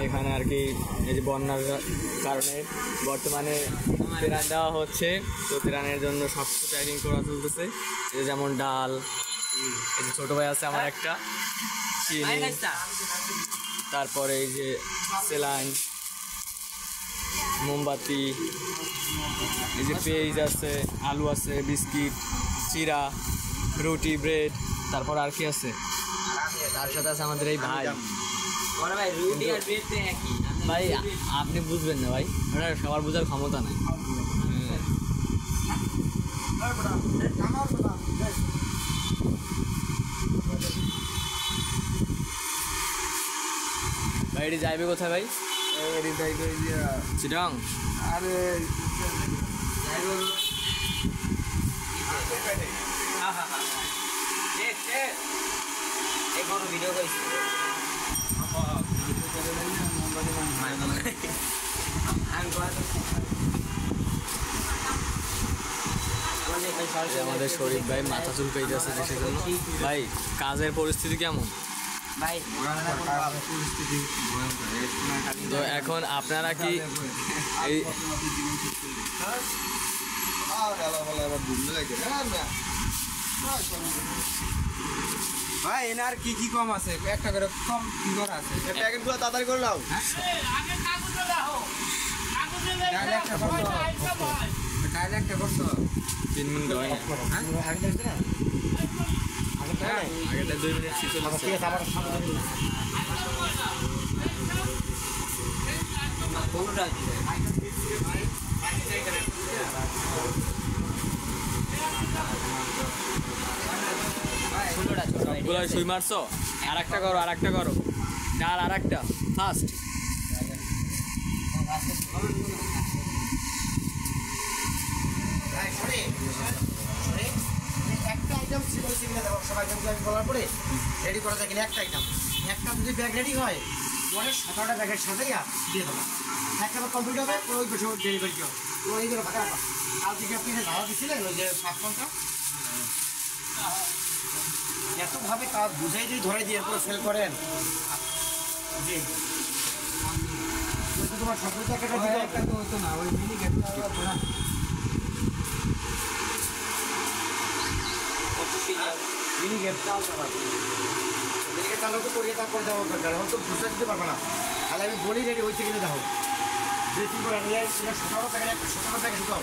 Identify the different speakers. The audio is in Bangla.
Speaker 1: এখানে আর কি এই যে বন্যার কারণে বর্তমানে ত্রাণ দেওয়া হচ্ছে, তো ত্রাণের জন্য সব কিছু প্যাকিং করা চলতেছে। এই যেমন ডাল, এই যে ছোটো ভাই আছে আমার একটা, চিনি, তারপরে এই যে স্যালাইন, মোমবাতি, এই যে পেঁয়াজ আছে, আলু আছে, বিস্কিট, চিরা, রুটি, ব্রেড, তারপর আর কি আছে, তার সাথে আছে আমাদের এই ভাই। ভাই আপনি বুঝবেন না ভাই, ওটা সবার বোঝার ক্ষমতা নাই। ভাই এটি যাইবে কোথায় ভাই? চিটাং। আরে ভিডিও করছি আমাদের শরীফ ভাই মাথা চুল পেয়ে যাচ্ছে দেশের জন্য। ভাই কাজের পরিস্থিতি কেমন ভাই? তো এখন আপনারা কি এই
Speaker 2: ভাই এনার কি কি কম আছে? একটা করে কম কি করা আছে? প্যাকেটগুলো তাড়াতাড়ি করে নাও। কাজ একটা করছো
Speaker 1: 3 মিনিট হয় না, আগেটা 2 মিনিট ছিল। ঠিক আছে আমার সবগুলো সুই মারছো? আর একটা করো, আর একটা করো, ডাল আর একটা ফার্স্ট।
Speaker 2: একটা আইটেম সিম্পল সিম্পল দেবো, সব আইটেমগুলো আমি বলার পরে রেডি করা যায় কিনা। একটা আইটেম, একটা যদি ব্যাগ রেডি হয় পরে 17টা ব্যাগের সাথে দিয়ে দেবো। একটা কমপ্লিট হবে, ওই বসে ডেলিভারি হবে। ওইগুলো ফাঁকা রাখা। কাল থেকে আপনি ধারা দিচ্ছিলেন ওই যে 7 ঘন্টা, এতভাবে কাজ বুঝাই যদি ধরে দিয়ে এরপরে সেল করেন। জি তোমার সবগুলো একটা হতো না, ওই মিনি গেটটা মিনি গেট চালু তো করিয়ে তারপর দেওয়া দরকার, তো বুঝতে দিতে পারবে না। তাহলে আমি বলি রেডি হয়েছে কিনে দেখো, 2-3 করে 17 টাকা 17 টাকা শুকাও।